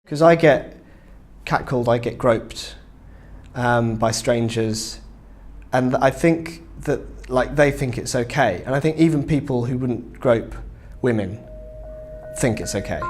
Because I get catcalled, I get groped by strangers, and I think that they think it's okay, and I think even people who wouldn't grope women think it's okay.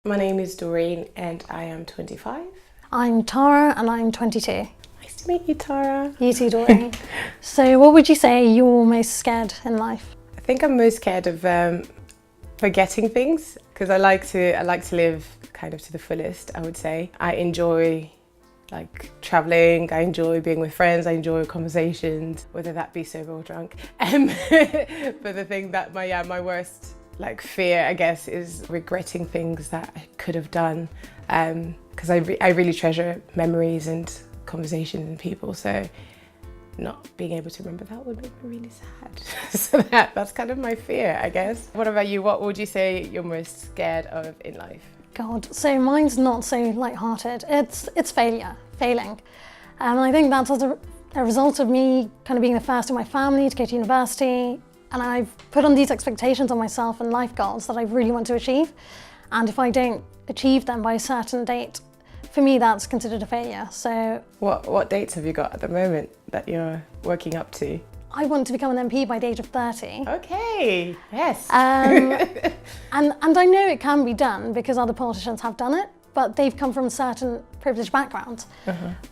My name is Doreen and I am 25. I'm Tara and I'm 22. Nice to meet you, Tara. You too, Doreen. So what would you say you're most scared in life? I think I'm most scared of forgetting things, because I like to live kind of to the fullest, I would say. I enjoy traveling, I enjoy being with friends, I enjoy conversations, whether that be sober or drunk. But the thing that my worst fear, I guess, is regretting things that I could have done, because I really treasure memories and conversations and people, so not being able to remember that would make me really sad. So that's kind of my fear, I guess. What about you? What would you say you're most scared of in life? God, so mine's not so light-hearted. It's failing. And I think that's as a result of me kind of being the first in my family to go to university. And I've put on these expectations on myself and life goals that I really want to achieve. And if I don't achieve them by a certain date, for me that's considered a failure. So what dates have you got at the moment that you're working up to? I want to become an MP by the age of 30. Okay, yes. And I know it can be done because other politicians have done it, but they've come from a certain privileged background,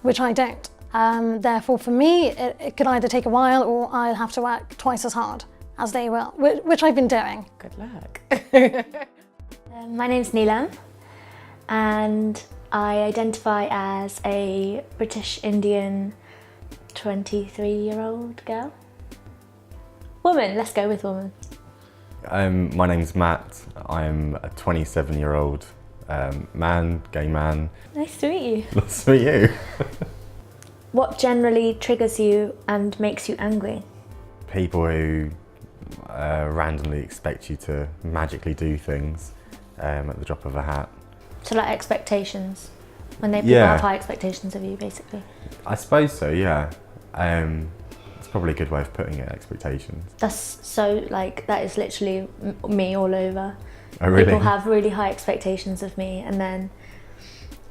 which I don't. Therefore, for me, it could either take a while or I'll have to work twice as hard as they will, which I've been doing. Good luck. My name's Neelam and I identify as a British Indian 23-year-old girl. Woman, let's go with woman. My name's Matt. I'm a 27-year-old man, gay man. Nice to meet you. Nice to meet you. What generally triggers you and makes you angry? People who randomly expect you to magically do things at the drop of a hat. So like expectations, when people have high expectations of you, basically. I suppose so, yeah. It's probably a good way of putting it, expectations. That's so that is literally me all over. Oh really? People have really high expectations of me and then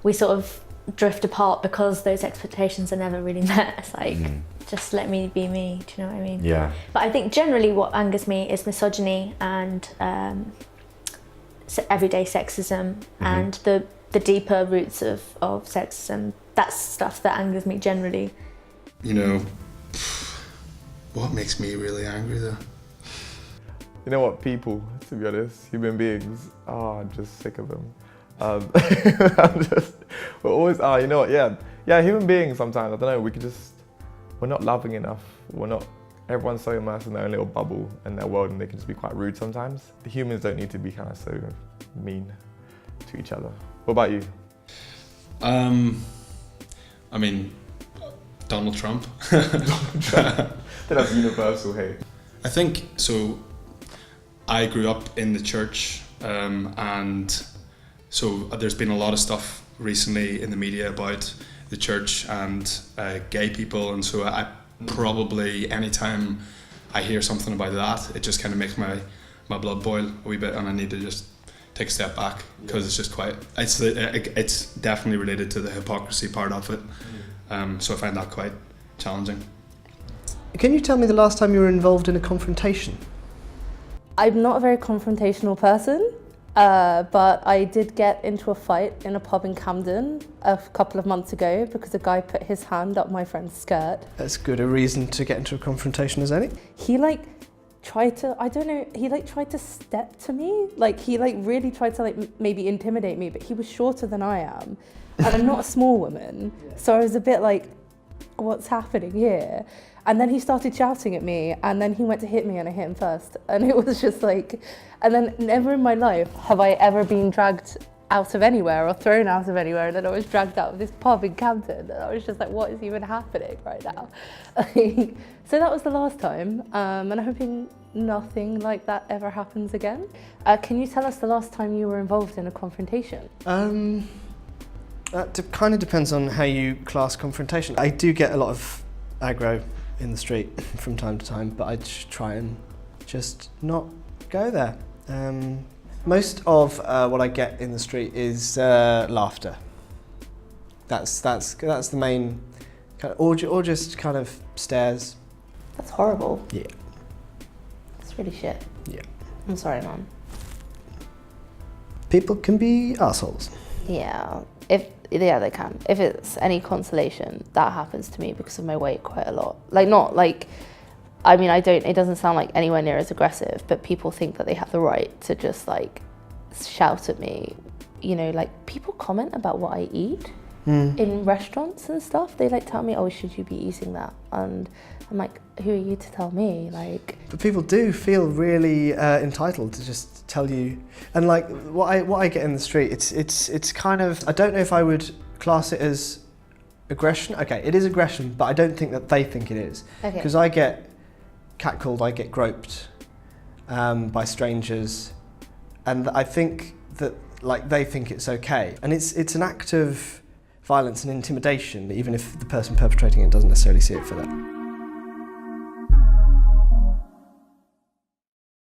we sort of drift apart because those expectations are never really met. It's just let me be me, do you know what I mean? Yeah. But I think generally what angers me is misogyny and everyday sexism and the deeper roots of sexism. That's stuff that angers me generally. You know, what makes me really angry though? You know what, people, to be honest, human beings, I'm just sick of them. We're always, you know what, yeah, human beings sometimes, I don't know, we're not loving enough, everyone's so immersed in their own little bubble and their world and they can just be quite rude sometimes. The humans don't need to be kind of so mean to each other. What about you? I mean, Donald Trump. That's universal hate. I think, so I grew up in the church and so there's been a lot of stuff recently in the media about the church and gay people, and so I probably, anytime I hear something about that, it just kind of makes my blood boil a wee bit and I need to just take a step back because it's just it's definitely related to the hypocrisy part of it. So I find that quite challenging. Can you tell me the last time you were involved in a confrontation? I'm not a very confrontational person, but I did get into a fight in a pub in Camden a couple of months ago because a guy put his hand up my friend's skirt. That's good a reason to get into a confrontation as any. He tried to step to me. He really tried to maybe intimidate me, but he was shorter than I am. And I'm not a small woman, so I was a bit like, what's happening here? And then he started shouting at me and then he went to hit me and I hit him first. And it was just and then never in my life have I ever been dragged out of anywhere or thrown out of anywhere, and then I was dragged out of this pub in Camden and I was just like, what is even happening right now? So that was the last time, and I'm hoping nothing like that ever happens again. Can you tell us the last time you were involved in a confrontation? That kind of depends on how you class confrontation. I do get a lot of aggro in the street from time to time, but I try and just not go there. Most of what I get in the street is laughter. That's the main kind of, or just kind of stares. That's horrible. Yeah. That's really shit. Yeah. I'm sorry, Mum. People can be assholes. Yeah, they can. If it's any consolation, that happens to me because of my weight quite a lot. Like, not like, I mean, it doesn't sound like anywhere near as aggressive, but people think that they have the right to just like shout at me. You know, like people comment about what I eat in restaurants and stuff. They like tell me, oh, should you be eating that? And I'm like, who are you to tell me? Like, but people do feel really entitled to just tell you, and like what I get in the street, it's kind of, I don't know if I would class it as aggression. Okay, it is aggression, but I don't think that they think it is. okay. Because I get catcalled, I get groped by strangers, and I think that like they think it's okay, and it's an act of violence and intimidation, even if the person perpetrating it doesn't necessarily see it for that.